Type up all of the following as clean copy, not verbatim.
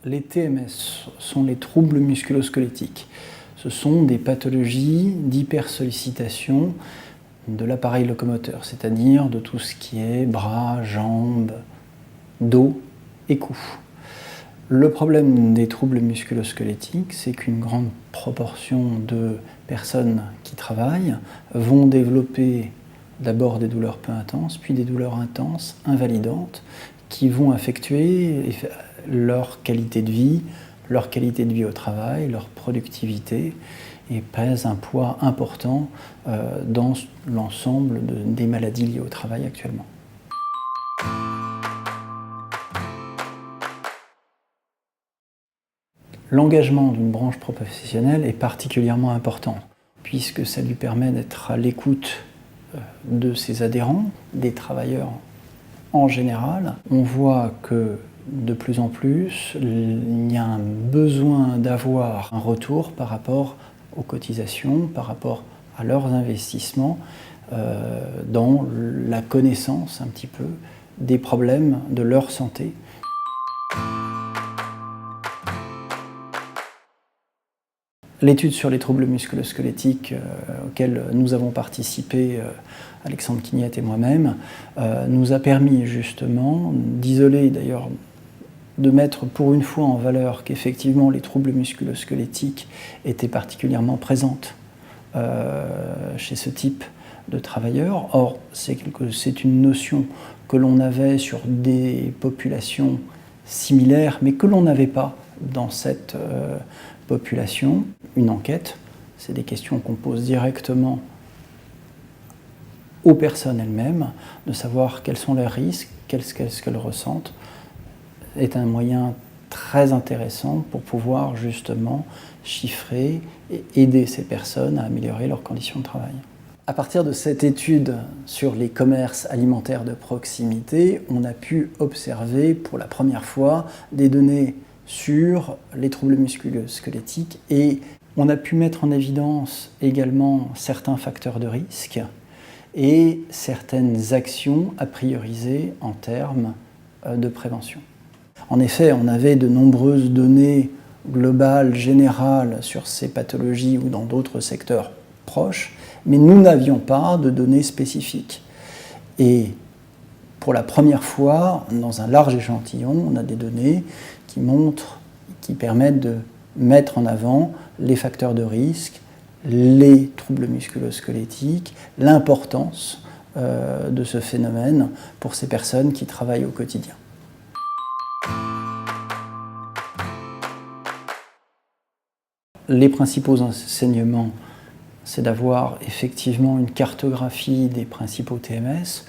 Les TMS sont les troubles musculo-squelettiques. Ce sont des pathologies d'hypersollicitation de l'appareil locomoteur, c'est-à-dire de tout ce qui est bras, jambes, dos et cou. Le problème des troubles musculo-squelettiques, c'est qu'une grande proportion de personnes qui travaillent vont développer d'abord des douleurs peu intenses, puis des douleurs intenses, invalidantes, qui vont affecter leur qualité de vie au travail, leur productivité, et pèsent un poids important dans l'ensemble des maladies liées au travail actuellement. L'engagement d'une branche professionnelle est particulièrement important, puisque ça lui permet d'être à l'écoute de ses adhérents, des travailleurs en général. On voit que de plus en plus, il y a un besoin d'avoir un retour par rapport aux cotisations, par rapport à leurs investissements, dans la connaissance un petit peu des problèmes de leur santé. L'étude sur les troubles musculo-squelettiques auxquels nous avons participé, Alexandre Quignette et moi-même, nous a permis justement d'isoler, d'ailleurs, de mettre pour une fois en valeur qu'effectivement les troubles musculo-squelettiques étaient particulièrement présentes chez ce type de travailleurs. Or, c'est une notion que l'on avait sur des populations similaires, mais que l'on n'avait pas dans cette population. Une enquête, c'est des questions qu'on pose directement aux personnes elles-mêmes, de savoir quels sont leurs risques, qu'est-ce qu'elles ressentent, est un moyen très intéressant pour pouvoir justement chiffrer et aider ces personnes à améliorer leurs conditions de travail. À partir de cette étude sur les commerces alimentaires de proximité, on a pu observer pour la première fois des données sur les troubles musculo-squelettiques et on a pu mettre en évidence également certains facteurs de risque et certaines actions à prioriser en termes de prévention. En effet, on avait de nombreuses données globales, générales sur ces pathologies ou dans d'autres secteurs proches, mais nous n'avions pas de données spécifiques. Et pour la première fois, dans un large échantillon, on a des données qui permettent de mettre en avant les facteurs de risque, les troubles musculo-squelettiques, l'importance de ce phénomène pour ces personnes qui travaillent au quotidien. Les principaux enseignements, c'est d'avoir effectivement une cartographie des principaux TMS.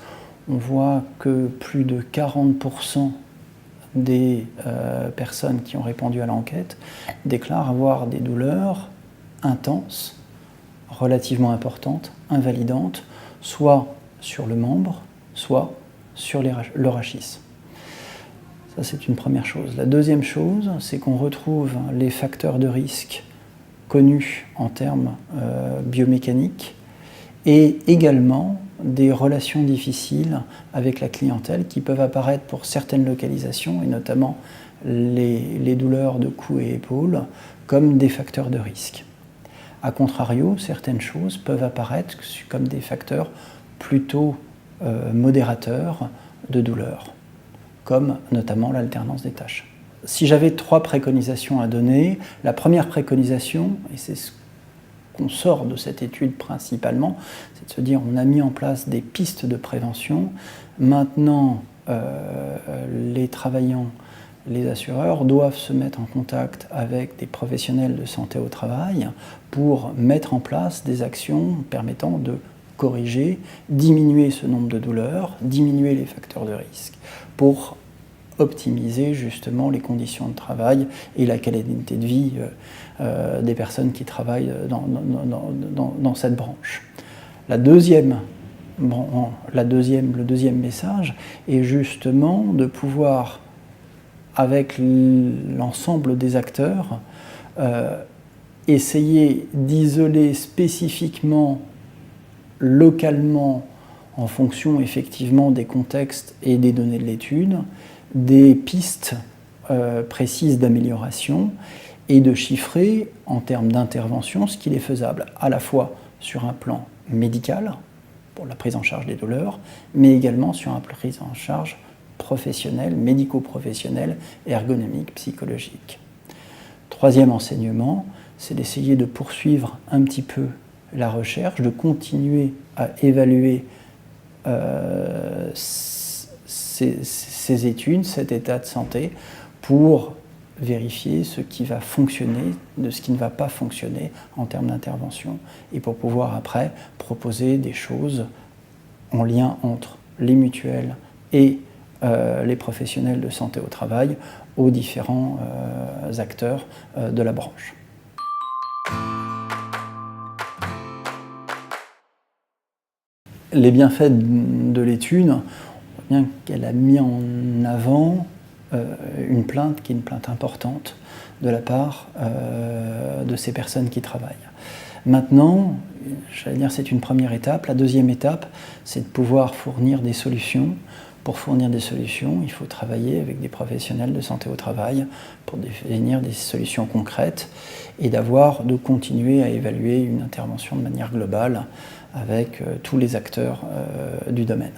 On voit que plus de 40% des personnes qui ont répondu à l'enquête déclarent avoir des douleurs intenses, relativement importantes, invalidantes, soit sur le membre, soit sur le rachis. Ça, c'est une première chose. La deuxième chose, c'est qu'on retrouve les facteurs de risque connus en termes biomécaniques et également des relations difficiles avec la clientèle qui peuvent apparaître pour certaines localisations et notamment les douleurs de cou et épaules comme des facteurs de risque. A contrario, certaines choses peuvent apparaître comme des facteurs plutôt modérateurs de douleur, comme notamment l'alternance des tâches. Si j'avais 3 préconisations à donner, la première préconisation, et c'est ce qu'on sort de cette étude principalement, c'est de se dire on a mis en place des pistes de prévention. Maintenant, les travaillants, les assureurs doivent se mettre en contact avec des professionnels de santé au travail pour mettre en place des actions permettant de corriger, diminuer ce nombre de douleurs, diminuer les facteurs de risque pour optimiser justement les conditions de travail et la qualité de vie des personnes qui travaillent dans cette branche. Le deuxième message est justement de pouvoir, avec l'ensemble des acteurs, essayer d'isoler spécifiquement, localement, en fonction effectivement des contextes et des données de l'étude, des pistes précises d'amélioration et de chiffrer en termes d'intervention ce qu'il est faisable à la fois sur un plan médical, pour la prise en charge des douleurs, mais également sur une prise en charge professionnelle, médico-professionnelle, ergonomique, psychologique. Troisième enseignement, c'est d'essayer de poursuivre un petit peu la recherche, de continuer à évaluer ces études, cet état de santé, pour vérifier ce qui va fonctionner de ce qui ne va pas fonctionner en termes d'intervention, et pour pouvoir après proposer des choses en lien entre les mutuelles et les professionnels de santé au travail aux différents acteurs de la branche. Les bienfaits de l'étude, on voit bien qu'elle a mis en avant une plainte qui est une plainte importante de la part de ces personnes qui travaillent. Maintenant, j'allais dire c'est une première étape. La deuxième étape, c'est de pouvoir fournir des solutions. Pour fournir des solutions, il faut travailler avec des professionnels de santé au travail pour définir des solutions concrètes et de continuer à évaluer une intervention de manière globale avec tous les acteurs du domaine.